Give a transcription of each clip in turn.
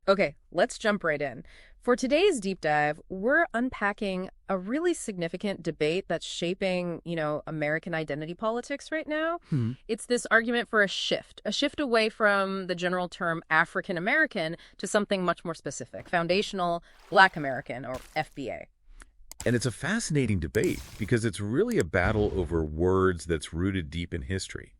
Okay, let's jump right in. For today's deep dive, we're unpacking a really significant debate that's shaping, American identity politics right now. Hmm. It's this argument for a shift away from the general term African American to something much more specific, foundational Black American, or FBA. And it's a fascinating debate because it's really a battle over words that's rooted deep in history.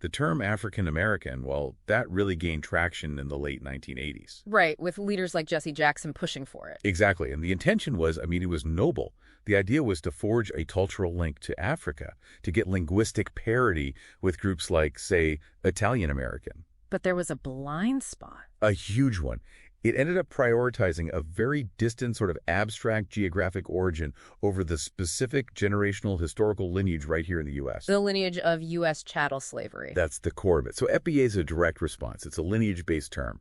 The term African American, well, that really gained traction in the late 1980s. Right, with leaders like Jesse Jackson pushing for it. Exactly. And the intention was, it was noble. The idea was to forge a cultural link to Africa, to get linguistic parity with groups like, say, Italian American. But there was a blind spot. A huge one. It ended up prioritizing a very distant sort of abstract geographic origin over the specific generational historical lineage right here in the U.S. The lineage of U.S. chattel slavery. That's the core of it. So FBA is a direct response. It's a lineage-based term,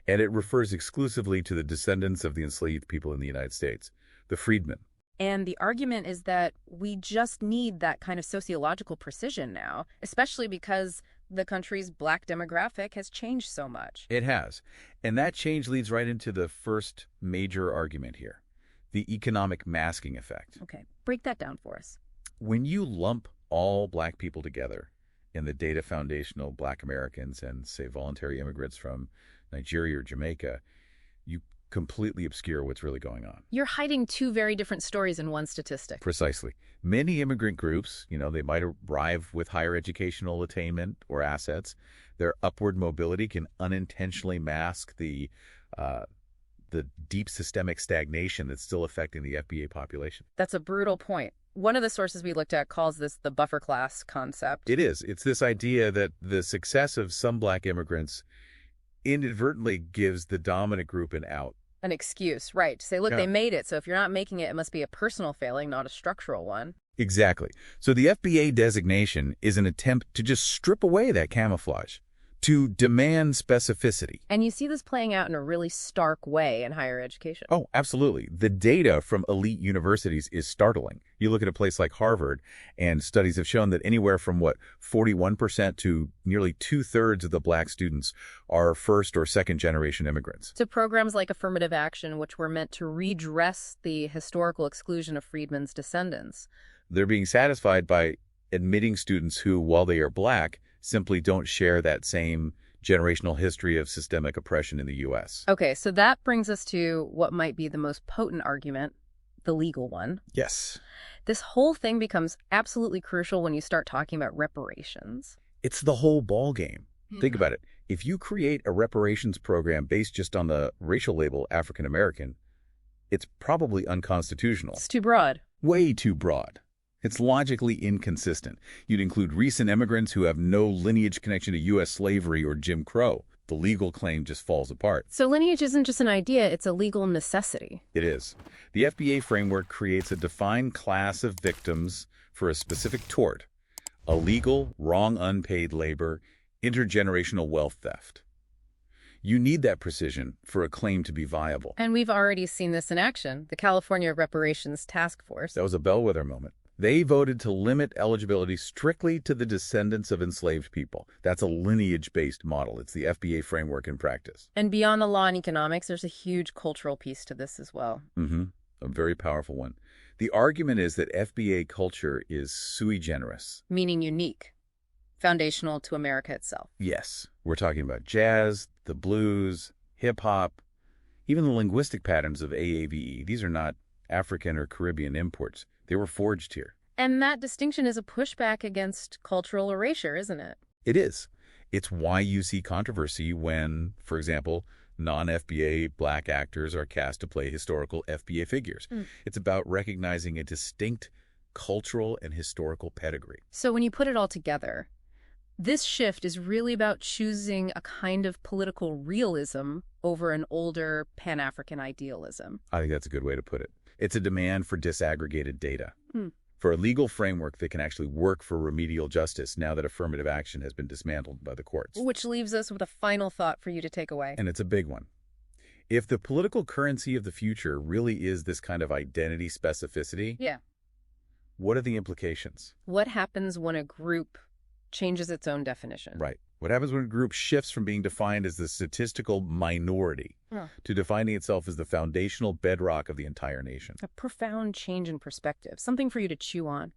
and it refers exclusively to the descendants of the enslaved people in the United States, the freedmen. And the argument is that we just need that kind of sociological precision now, especially because the country's Black demographic has changed so much. It has. And that change leads right into the first major argument here, the economic masking effect. Okay, break that down for us. When you lump all Black people together in the data foundational Black Americans and, say, voluntary immigrants from Nigeria or Jamaica, you completely obscure what's really going on. You're hiding two very different stories in one statistic. Precisely. Many immigrant groups, they might arrive with higher educational attainment or assets. Their upward mobility can unintentionally mask the deep systemic stagnation that's still affecting the FBA population. That's a brutal point. One of the sources we looked at calls this the buffer class concept. It is. It's this idea that the success of some Black immigrants inadvertently gives the dominant group an out. An excuse, right, to say, look, Yeah. They made it, so if you're not making it, it must be a personal failing, not a structural one. Exactly. So the FBA designation is an attempt to just strip away that camouflage, to demand specificity. And you see this playing out in a really stark way in higher education. Oh, absolutely. The data from elite universities is startling. You look at a place like Harvard, and studies have shown that anywhere from, 41% to nearly 2/3 of the Black students are first or second generation immigrants. To programs like affirmative action, which were meant to redress the historical exclusion of freedmen's descendants. They're being satisfied by admitting students who, while they are Black, simply don't share that same generational history of systemic oppression in the U.S. Okay, so that brings us to what might be the most potent argument, the legal one. Yes. This whole thing becomes absolutely crucial when you start talking about reparations. It's the whole ball game. Think about it. If you create a reparations program based just on the racial label African American, it's probably unconstitutional. It's too broad. Way too broad. It's logically inconsistent. You'd include recent immigrants who have no lineage connection to U.S. slavery or Jim Crow. The legal claim just falls apart. So lineage isn't just an idea, it's a legal necessity. It is. The FBA framework creates a defined class of victims for a specific tort: illegal, wrong, unpaid labor, intergenerational wealth theft. You need that precision for a claim to be viable. And we've already seen this in action. The California Reparations Task Force. That was a bellwether moment. They voted to limit eligibility strictly to the descendants of enslaved people. That's a lineage-based model. It's the FBA framework in practice. And beyond the law and economics, there's a huge cultural piece to this as well. A very powerful one. The argument is that FBA culture is sui generis. Meaning unique, foundational to America itself. Yes, we're talking about jazz, the blues, hip-hop, even the linguistic patterns of AAVE. These are not African or Caribbean imports. They were forged here. And that distinction is a pushback against cultural erasure, isn't it? It is. It's why you see controversy when, for example, non-FBA Black actors are cast to play historical FBA figures. It's about recognizing a distinct cultural and historical pedigree. So when you put it all together, this shift is really about choosing a kind of political realism over an older Pan-African idealism. I think that's a good way to put it. It's a demand for disaggregated data, for a legal framework that can actually work for remedial justice now that affirmative action has been dismantled by the courts. Which leaves us with a final thought for you to take away. And it's a big one. If the political currency of the future really is this kind of identity specificity, Yeah. what are the implications? What happens when a group changes its own definition. Right. What happens when a group shifts from being defined as the statistical minority to defining itself as the foundational bedrock of the entire nation? A profound change in perspective, something for you to chew on.